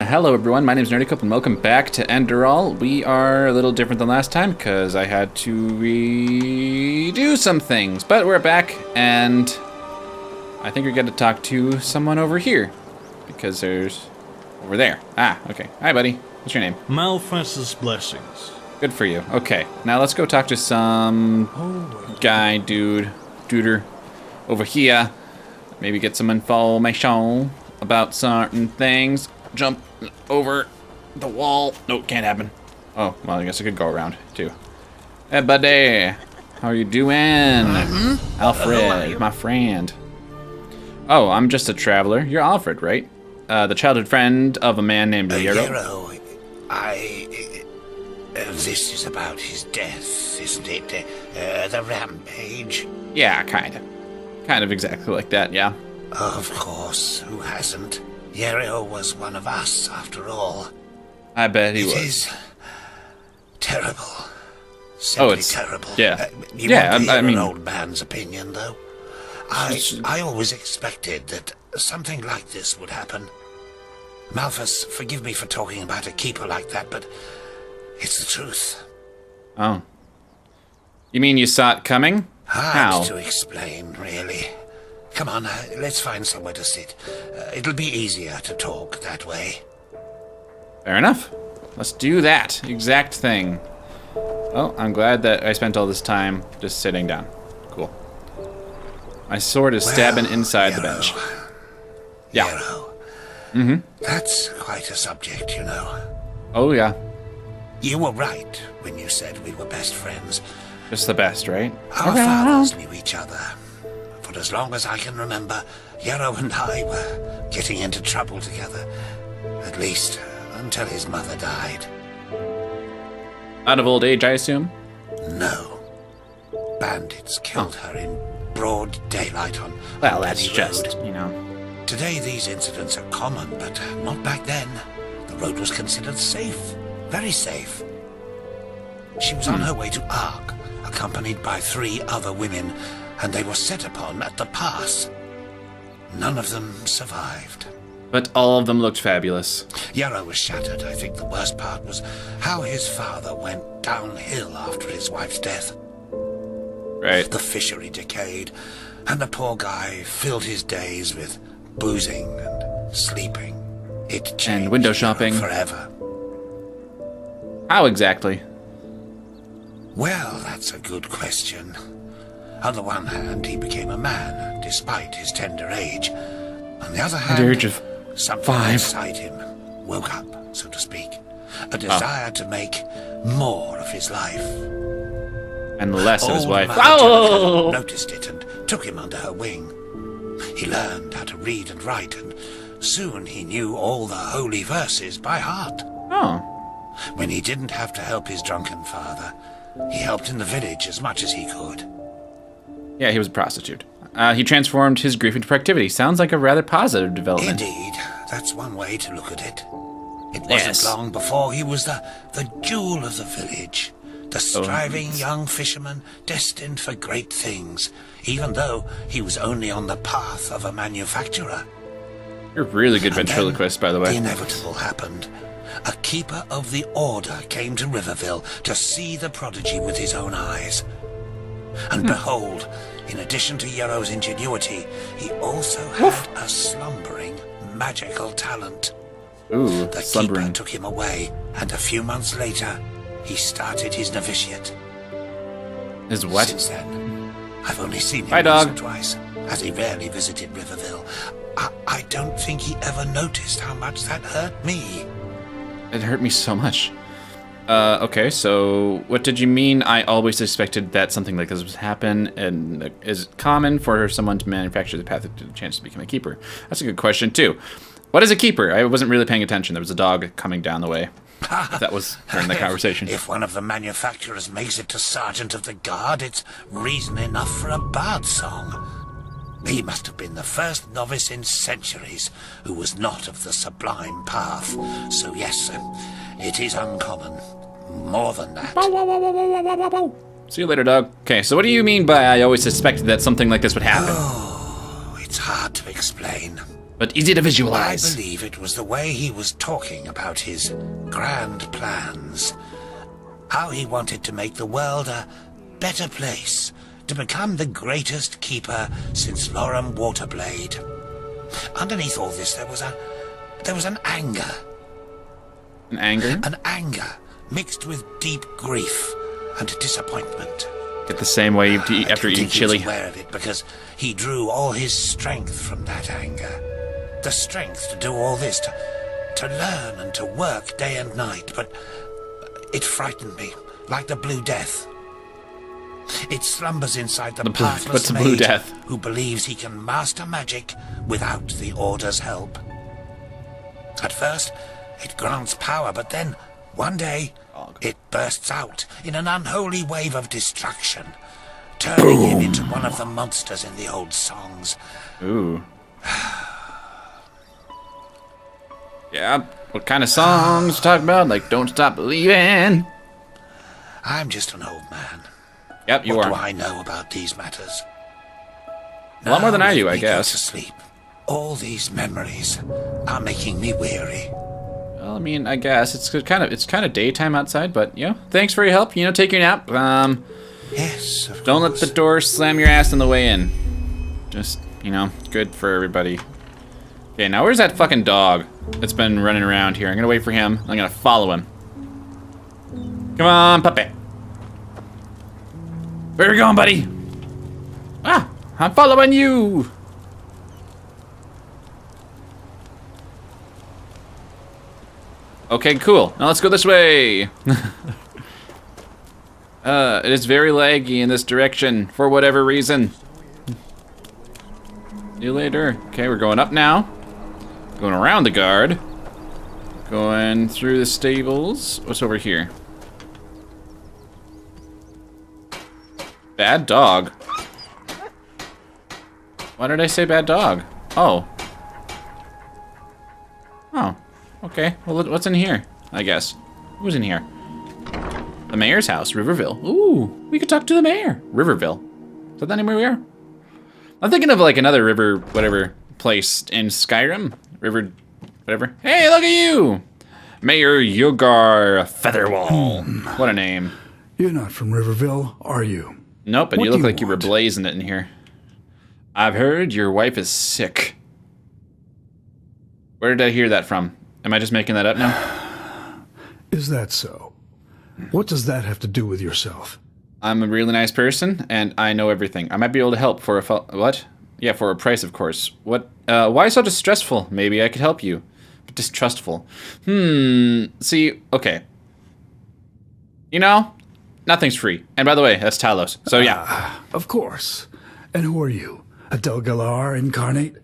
Hello everyone, my name is NerdyCope and welcome back to Enderal. We are a little different than last time because I had to redo some things, but we're back and I think we get to talk to someone over here because there's over there. Ah, okay. Hi buddy, what's your name? Malphas's blessings. Good for you. Okay, now let's go talk to some guy, duder over here. Maybe get some information about certain things. Jump over the wall. No, can't happen. Oh, well, I guess I could go around, too. Hey, buddy. How are you doing? Alfred, my friend. Oh, I'm just a traveler. You're Alfred, right? The childhood friend of a man named Yarrow. This is about his death, isn't it? The rampage? Yeah, kind of. Kind of exactly like that, yeah. Of course, who hasn't? Yarrow was one of us, after all. I bet he was. It is terrible. Simply terrible. Yeah. You won't hear I mean, an old man's opinion, though. I always expected that something like this would happen. Malphas, forgive me for talking about a keeper like that, but it's the truth. Oh. You mean you saw it coming? How? Hard to explain, really. Come on, let's find somewhere to sit. It'll be easier to talk that way. Fair enough. Let's do that exact thing. Oh, I'm glad that I spent all this time just sitting down. Cool. My sword is stabbing inside the bench. Yeah. Yarrow. Mm-hmm. That's quite a subject, you know. Oh, yeah. You were right when you said we were best friends. Just the best, right? Our fathers knew each other. For as long as I can remember, Yarrow and I were getting into trouble together. At least, until his mother died. Out of old age, I assume? No. Bandits killed her in broad daylight on Well, that's Penny just, Road. you know. Today these incidents are common, but not back then. The road was considered safe. Very safe. She was on her way to Ark, accompanied by 3 other women, and they were set upon at the pass. None of them survived. But all of them looked fabulous. Yarrow was shattered. I think the worst part was how his father went downhill after his wife's death. Right. The fishery decayed, and the poor guy filled his days with boozing and sleeping. It changed And window shopping. forever. How exactly? Well, that's a good question. On the one hand, he became a man, despite his tender age. On the other hand, At the age of something 5. inside him woke up, so to speak. A desire to make more of his life. And less of his Old wife. Mother Oh! noticed it and took him under her wing. He learned how to read and write, and soon he knew all the holy verses by heart. Oh. When he didn't have to help his drunken father, he helped in the village as much as he could. Yeah, he was a prostitute. He transformed his grief into productivity. Sounds like a rather positive development. Indeed, that's one way to look at it. It wasn't Yes. long before he was the jewel of the village, the striving young fisherman destined for great things, even though he was only on the path of a manufacturer. You're a really good And then ventriloquist, by the way. The inevitable happened. A keeper of the order came to Riverville to see the prodigy with his own eyes. And behold, in addition to Yarrow's ingenuity, he also had a slumbering, magical talent. Ooh, The slumbering. keeper took him away, and a few months later, he started his novitiate. His what? Since then, I've only seen him Hi, once dog. or twice, as he rarely visited Riverville. I don't think he ever noticed how much that hurt me. It hurt me so much. Okay, so what did you mean? I always suspected that something like this would happen, and is it common for someone to manufacture the path to the chance to become a keeper? That's a good question, too. What is a keeper? I wasn't really paying attention. There was a dog coming down the way. That was during the conversation. If one of the manufacturers makes it to Sergeant of the Guard, it's reason enough for a bard song. He must have been the first novice in centuries who was not of the sublime path. So yes, it is uncommon. More than that. See you later, dog. Okay, so what do you mean by I always suspected that something like this would happen? Oh, it's hard to explain. but easy to I visualize. believe it was the way he was talking about his grand plans. How he wanted to make the world a better place, to become the greatest keeper since Lorem Waterblade. Underneath all this, there was an anger. An anger? An anger mixed with deep grief and disappointment. Get the same way you eat I after don't eating think he was chili. aware of it because he drew all his strength from that anger. The strength to do all this, to learn and to work day and night, but it frightened me, like the Blue Death. It slumbers inside the pathless what's the Blue mage Death? who believes he can master magic without the Order's help. At first, it grants power, but then, one day, it bursts out in an unholy wave of destruction, turning him into one of the monsters in the old songs. Ooh. Yeah, what kind of songs talk about? Like, Don't Stop Believing. I'm just an old man. Yep, you What are. do I know about these matters? A lot more than I do, Now I let me go guess. to sleep. All these memories are making me weary. Well, I mean, I guess it's kind of daytime outside, but you know, thanks for your help. You know, take your nap. Yes, of Don't let course. the door slam your ass on the way in. Just, you know, good for everybody. Okay, now where's that fucking dog that's been running around here? I'm gonna wait for him. I'm gonna follow him. Come on, puppy. Where are we going, buddy? Ah, I'm following you. Okay, cool. Now let's go this way. It is very laggy in this direction for whatever reason. See you later. Okay, we're going up now. Going around the guard. Going through the stables. What's over here? Bad dog. Why did I say bad dog? Oh. Oh. Okay. Well, what's in here? I guess. Who's in here? The mayor's house, Riverville. Ooh, we could talk to the mayor. Riverville. Is that the name where we are? I'm thinking of like another river, whatever place in Skyrim. River, whatever. Hey, look at you! Mayor Yogar Featherwall. What a name. You're not from Riverville, are you? Nope, and What you do look you like you were want? blazing it in here. I've heard your wife is sick. Where did I hear that from? Am I just making that up now? Is that so? What does that have to do with yourself? I'm a really nice person, and I know everything. I might be able to help for a what? Yeah, for a price, of course. What? Why so distressful? Maybe I could help you. But distrustful. See, okay. You know, nothing's free. And by the way, that's Talos. So yeah. Of course. And who are you? A Delgalar incarnate?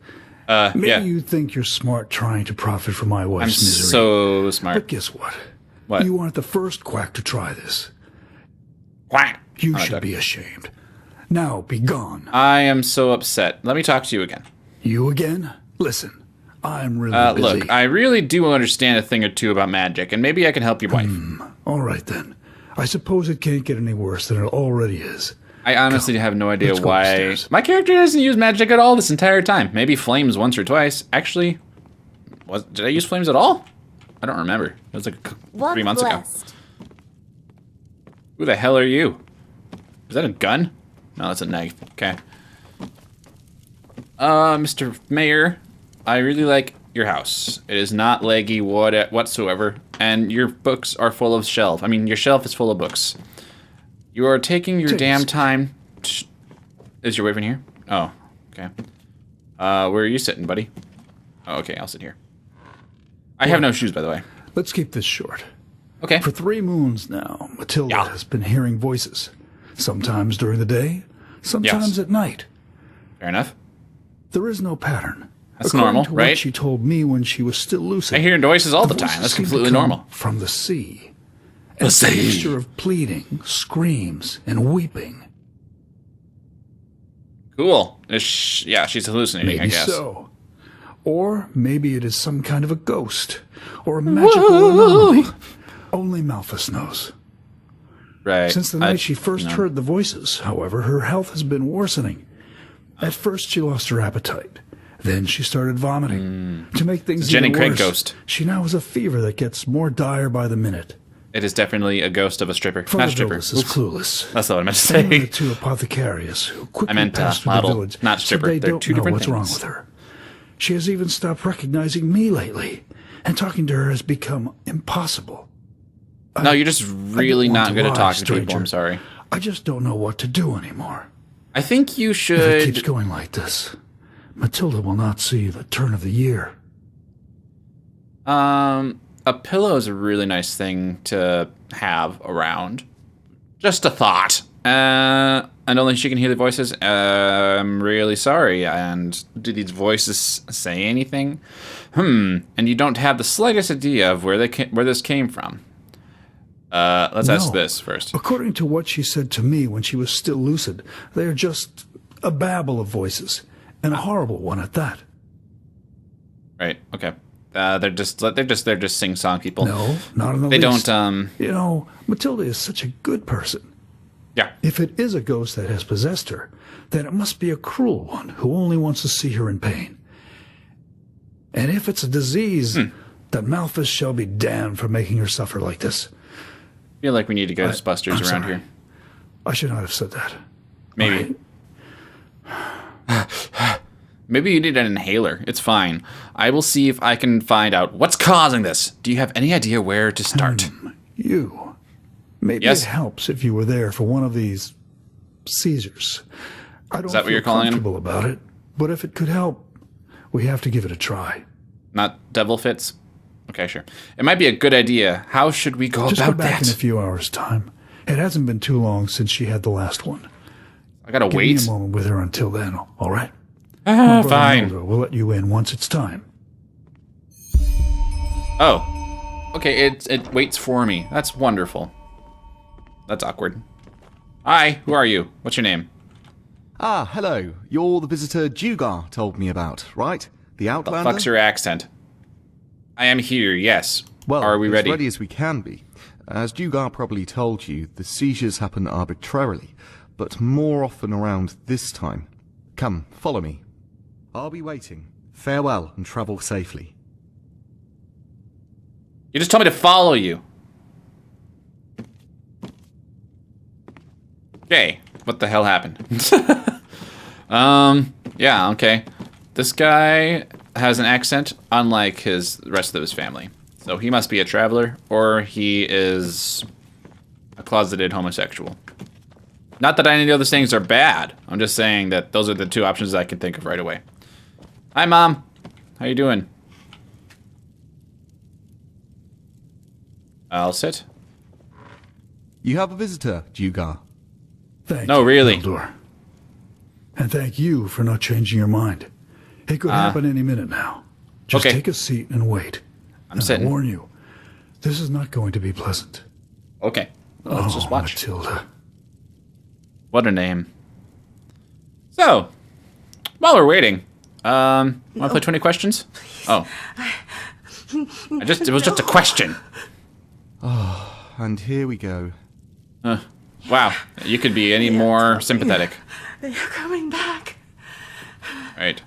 Maybe yeah. you think you're smart trying to profit from my I'm wife's misery. so But smart. guess what? What? You aren't the first quack to try this. Quack. You Oh, should duck. be ashamed. Now be gone. I am so upset. Let me talk to you again. You again? Listen, I'm really busy. Look, I really do understand a thing or two about magic, and maybe I can help your wife. All right then. I suppose it can't get any worse than it already is. I honestly have no idea let's go why. upstairs. My character doesn't use magic at all this entire time. Maybe flames once or twice. Actually, did I use flames at all? I don't remember. It was like 3 months ago. Who the hell are you? Is that a gun? No, that's a knife. Okay. Mr. Mayor, I really like your house. It is not leggy whatsoever, and your books are full of shelf. I mean, your shelf is full of books. You are taking your Take a damn seat. time. Is your boyfriend here? Oh, okay. Where are you sitting, buddy? Oh, okay, I'll sit here. I have no shoes, by the way. Let's keep this short. Okay. For 3 moons now, Matilda Yeah. has been hearing voices. Sometimes during the day, sometimes at night. Fair enough. There is no pattern. That's According normal, to right? What she told me when she was still lucid. I hear voices all the voices time. That's seem to completely come normal. From the sea. The It's a sea. mixture of pleading, screams, and weeping. Cool. Yeah, she's hallucinating, I Maybe guess. so. Or maybe it is some kind of a ghost. Or a magical anomaly. Only Malthus knows. Right. Since the night she first heard the voices, however, her health has been worsening. At first she lost her appetite. Then she started vomiting. To make things Jenny even Craig worse, ghost. she now has a fever that gets more dire by the minute. It is definitely a ghost of a stripper. Father Not a stripper. Douglas is clueless. That's not what I meant to Same with say. the two apothecarius who quickly I meant, passed through model, the village. not said stripper. They They're don't two know different what's wrong things. with her. She has even stopped recognizing me lately, and talking to her has become impossible. No, you're just really want not to good at lie, talking to people. stranger. I'm sorry. I just don't know what to do anymore. I think you If it keeps should... going like this, Matilda will not see the turn of the year. A pillow is a really nice thing to have around. Just a thought. And only she can hear the voices. I'm really sorry. And do these voices say anything? And you don't have the slightest idea of where this came from. Let's ask No. this first. According to what she said to me when she was still lucid, they are just a babble of voices, and a horrible one at that. Right. Okay. They're just sing-song people. No, not in the They least. don't. You know, Matilda is such a good person. Yeah. If it is a ghost that has possessed her, then it must be a cruel one who only wants to see her in pain. And if it's a disease, that Malthus shall be damned for making her suffer like this. I feel like we need to Ghostbusters I'm around sorry. here. I should not have said that. Maybe. Maybe you need an inhaler. It's fine. I will see if I can find out what's causing this. Do you have any idea where to start? You. Maybe Yes? it helps if you were there for one of these Caesars. I don't that what feel you're calling them? comfortable about it, but if it could help, we have to give it a try. Not devil fits? Okay, sure. It might be a good idea. How should we go Just about go back that? in a few hours' time. It hasn't been too long since she had the last one. I gotta Give wait. me a moment with her until then, all right? My brother Fine. Mulder will let you in once it's time. Oh. Okay, it waits for me. That's wonderful. That's awkward. Hi, who are you? What's your name? Ah, hello. You're the visitor Dugar told me about, right? The Outlander? Fuck's your accent. I am here, yes. Well, Are we as ready? ready as we can be. As Dugar probably told you, the seizures happen arbitrarily, but more often around this time. Come, follow me. I'll be waiting. Farewell and travel safely. You just told me to follow you. Okay, what the hell happened? Yeah, okay. This guy has an accent unlike the rest of his family. So he must be a traveler, or he is a closeted homosexual. Not that any of those things are bad. I'm just saying that those are the two options I can think of right away. Hi, Mom. How you doing? I'll sit. You have a visitor, Dugar. Thank No, you, really. Eldor. And thank you for not changing your mind. It could happen any minute now. Just okay. take a seat and wait. I'm And sitting. I warn you, this is not going to be pleasant. Okay. Let's just watch. Matilda. What a name. So, while we're waiting, want to play 20 questions? Oh. It was just a question. And here we go. Wow, you could be any more sympathetic. They're coming back. Right.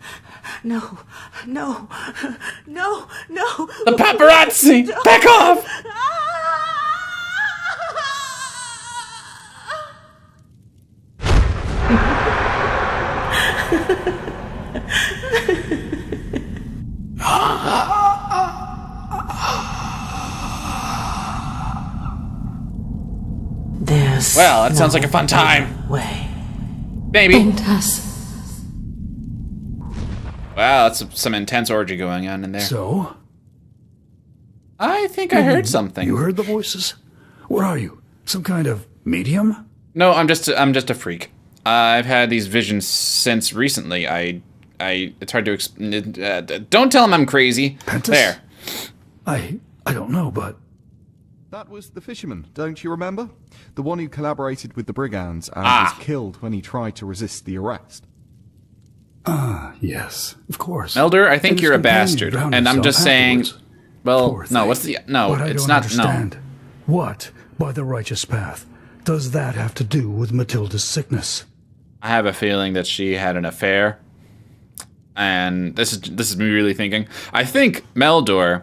No, no, no, no. The paparazzi! Back off! There's Well, that sounds like a fun time. way. Maybe. Us. Wow, that's some intense orgy going on in there. So, I think I heard something. you heard the voices? What are you? Some kind of medium? No, I'm just a freak. I've had these visions since recently. It's hard to don't tell him I'm crazy. Pentus? There. I don't know, but That was the fisherman, don't you remember? The one who collaborated with the brigands and Ah. was killed when he tried to resist the arrest. yes, of course. Elder, I And think his you're a companion bastard. drowned And I'm himself just saying, afterwards. well, Poor no, thing. what's the, no, But I it's don't not, understand. no. What, by the righteous path, does that have to do with Matilda's sickness? I have a feeling that she had an affair. and this is me really thinking. I think Meldor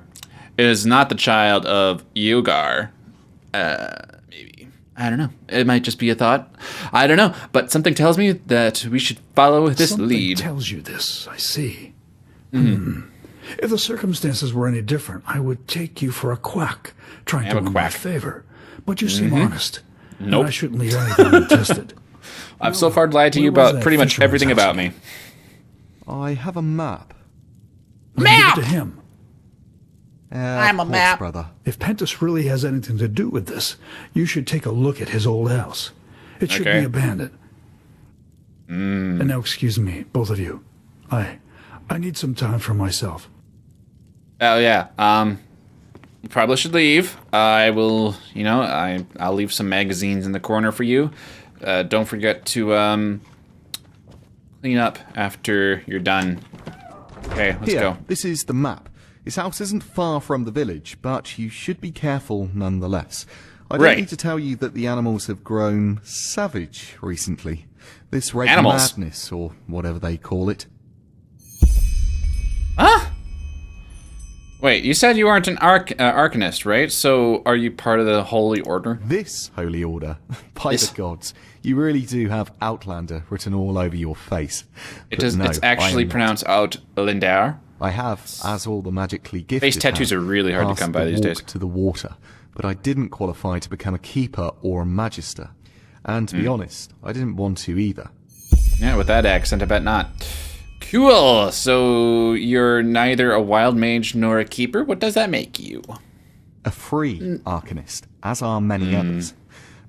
is not the child of Yogar. Maybe. I don't know. It might just be a thought. I don't know. But something tells me that we should follow this lead. Something tells you this, I see. If the circumstances were any different, I would take you for a quack, trying to win my favor. But you seem honest. Nope. And I shouldn't leave anything untested. I've so far lied to you about pretty much everything about me. I have a map. Give it to him. I'm a map, brother. If Pentus really has anything to do with this, you should take a look at his old house. It should be abandoned. And now, excuse me, both of you. I need some time for myself. Oh yeah. You probably should leave. I will. You know, I'll leave some magazines in the corner for you. Don't forget to clean up after you're done. Okay, let's go. This is the map. His house isn't far from the village, but you should be careful nonetheless. I don't need to tell you that the animals have grown savage recently. This red madness, or whatever they call it. Huh? Wait, you said you aren't an arcanist, right? So are you part of the Holy Order? This Holy Order? By the gods, you really do have Outlander written all over your face. It's actually pronounced Outlander. I have, as all the magically gifted face tattoos are really hard to come by these days. To the water, but I didn't qualify to become a keeper or a magister. And to be honest, I didn't want to either. Yeah, with that accent, I bet not. Cool. So you're neither a wild mage nor a keeper. What does that make you? A free arcanist, as are many others.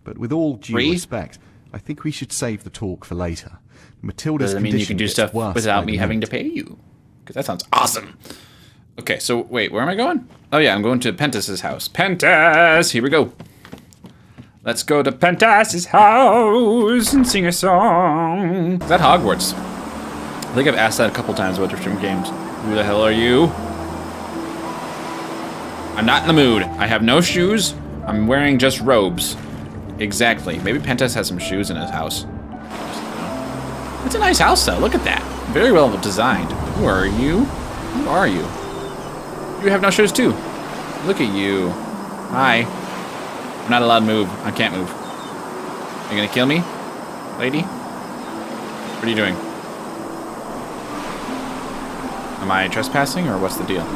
But with all due respect, I think we should save the talk for later. Matilda's does that mean you can do stuff without me having to pay you? Because that sounds awesome. Okay, so wait, where am I going? Oh yeah, I'm going to Pentas's house. Pentas! Here we go. Let's go to Pentas's house and sing a song. Is that Hogwarts? I think I've asked that a couple times about different games. Who the hell are you? I'm not in the mood. I have no shoes. I'm wearing just robes. Exactly. Maybe Pentas has some shoes in his house. It's a nice house, though. Look at that. Very well designed. Who are you? Who are you? You have no shoes, too. Look at you. Hi. I'm not allowed to move. I can't move. Are you gonna kill me, lady? What are you doing? Am I trespassing, or what's the deal?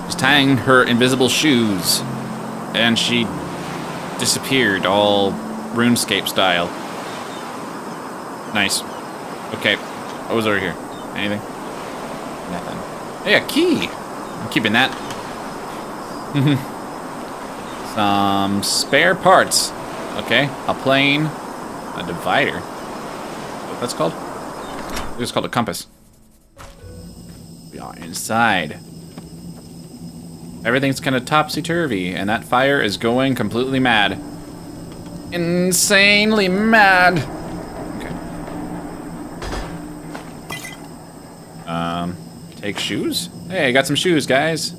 She's tying her invisible shoes, and she disappeared, all RuneScape style. Nice. Okay. What was over here? Anything? Nothing. Hey, a key! I'm keeping that. Some spare parts. Okay. A plane. A divider. What that's called? I think it's called a compass. We are inside. Everything's kind of topsy-turvy, and that fire is going completely mad. Insanely mad! Okay. Take shoes? Hey, I got some shoes, guys.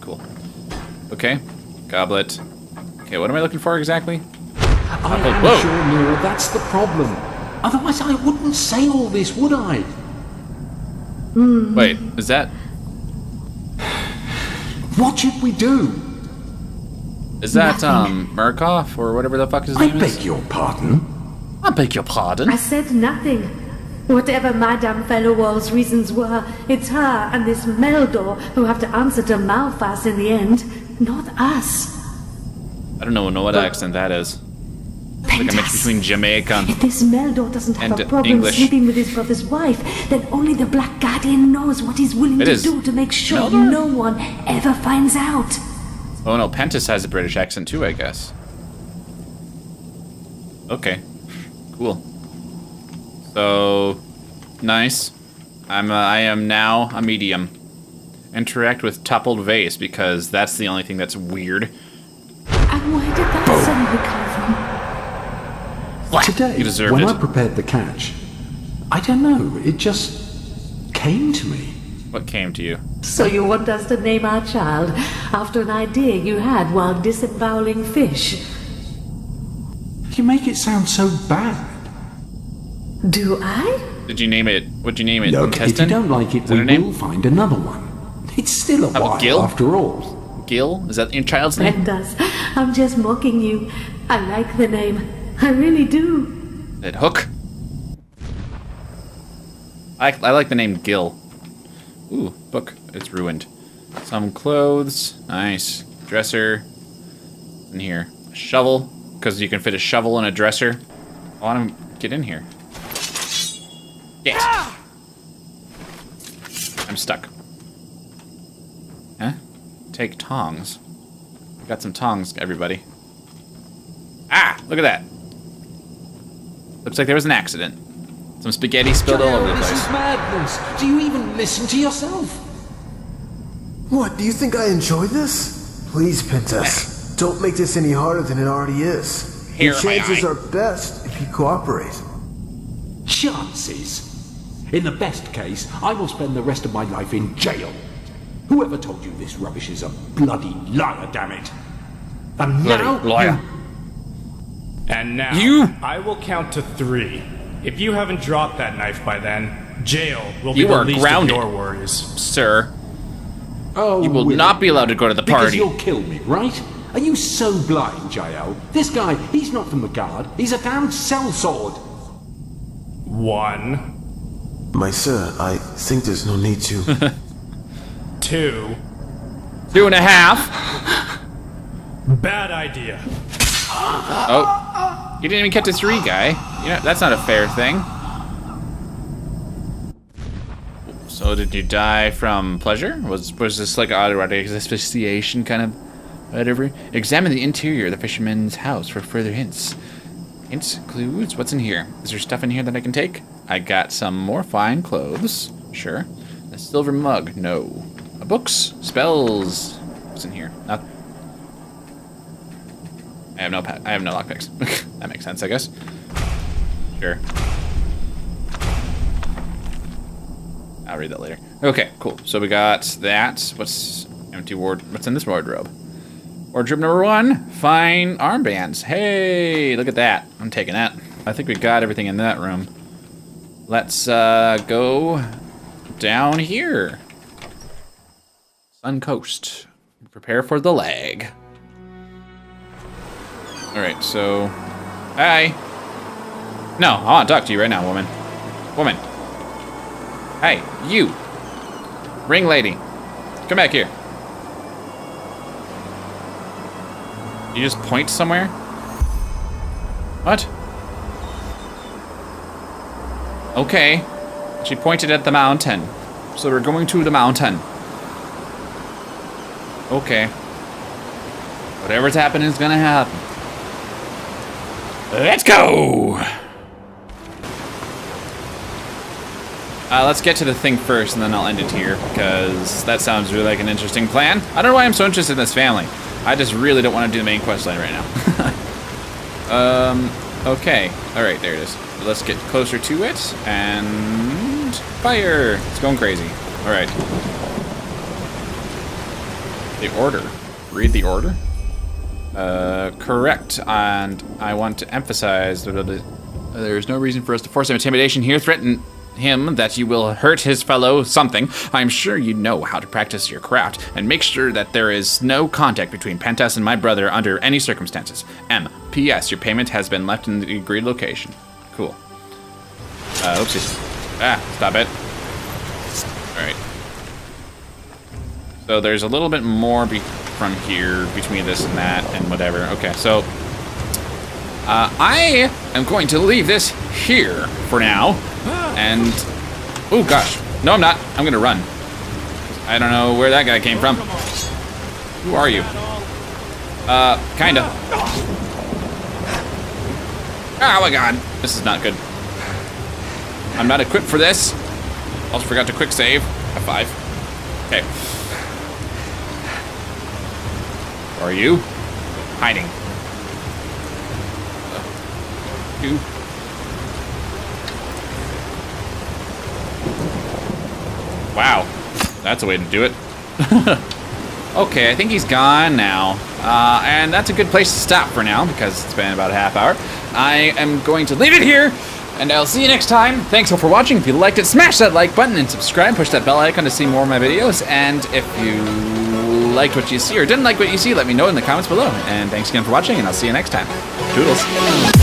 Cool. Okay. Goblet. Okay, what am I looking for exactly? I am sure, Nora, that's the problem. Otherwise I wouldn't say all this, would I? Wait, is that... What should we do? Is that, Murkoff, or whatever the fuck his name is? I beg your pardon? I beg your pardon? I said nothing. Whatever Madame Fellowall's reasons were, it's her and this Meldor who have to answer to Malphas in the end, not us. I don't know what accent that is. It's like a mix between Jamaican if this Meldor doesn't have a problem English. sleeping with his brother's wife, then only the Black Guardian knows what he's willing to do to make sure Meldor? no one ever finds out. Oh no, Pentas has a British accent too, I guess. Okay. Cool. So, nice. I am now a medium. Interact with toppled vase, because that's the only thing that's weird. And where did that suddenly come from? Today, You deserved when it. I prepared the catch, I don't know, it just came to me. What came to you? So you want us to name our child after an idea you had while disemboweling fish? You make it sound so bad. Do I? Did you name it? What'd you name it? Look, if you Intestine? don't like it, Is that her we will name? find another one. It's still a How about while Gil? after all. Gil? Is that your child's name? Brendas, I'm just mocking you. I like the name. I really do. Is it Hook? I like the name Gil. Ooh, book. It's ruined. Some clothes. Nice. Dresser. In here. A shovel. Because you can fit a shovel in a dresser. I want to get in here. Get. I'm stuck. Huh? Take tongs. Got some tongs, everybody. Ah! Look at that. Looks like there was an accident. Some spaghetti spilled all over the This place. is madness. Do you even listen to yourself? What, do you think I enjoy this? Please, Princess, don't make this any harder than it already is. Here, Your my chances eye. are best if you cooperate. Chances. In the best case, I will spend the rest of my life in jail. Whoever told you this rubbish is a bloody liar, damn it. And Bloody now, liar. And now, You- I will count to 3. If you haven't dropped that knife by then, jail will be You the are least grounded. of your worries. Sir, Oh, you will Willie. not be allowed to go to the Because party. you'll kill me, right? Are you so blind, JL? This guy, he's not from the guard. He's a damn sellsword. 1, My sir, I think there's no need to. 2. 2.5. Bad idea. Oh. You didn't even get to 3, guy. You know, that's not a fair thing. So did you die from pleasure? Was this like autoerotic asphyxiation kind of whatever? Examine the interior of the fisherman's house for further hints. Hints, clues, what's in here? Is there stuff in here that I can take? I got some more fine clothes. Sure. A silver mug. No. Books, spells. What's in here? Not. I have no lockpicks. That makes sense, I guess. Sure. I'll read that later. Okay, cool. So we got that. What's empty ward? What's in this wardrobe? Wardrobe number 1. Fine armbands. Hey, look at that. I'm taking that. I think we got everything in that room. Let's go down here. Sun Coast. Prepare for the lag. Alright, so... Hi! No, I want to talk to you right now, woman. Woman. Hey, you! Ring lady. Come back here. You just point somewhere? What? Okay. She pointed at the mountain. So we're going to the mountain. Okay. Whatever's happening is gonna happen. Let's go! Let's get to the thing first, and then I'll end it here, because that sounds really like an interesting plan. I don't know why I'm so interested in this family. I just really don't want to do the main quest line right now. Okay. Alright, there it is. Let's get closer to it, and... fire! It's going crazy. Alright. The order. Read the order? Correct, and I want to emphasize that there is no reason for us to force intimidation here. Threaten him that you will hurt his fellow something. I'm sure you know how to practice your craft, and make sure that there is no contact between Pentas and my brother under any circumstances. M. P.S. Your payment has been left in the agreed location. Cool. Oopsies. Ah, stop it. Alright. So there's a little bit more from here between this and that and whatever. Okay, so I am going to leave this here for now. And oh gosh, no, I'm not. I'm gonna run. I don't know where that guy came from. Who are you? Kinda. Oh my god, this is not good. I'm not equipped for this. Also forgot to quick save. F5. Okay. Who are you? Hiding. You. Wow, that's a way to do it. Okay, I think he's gone now. And that's a good place to stop for now because it's been about a half hour. I am going to leave it here And I'll see you next time. Thanks all for watching. If you liked it, smash that like button and subscribe. Push that bell icon to see more of my videos. And if you liked what you see or didn't like what you see, let me know in the comments below. And thanks again for watching, and I'll see you next time. Toodles.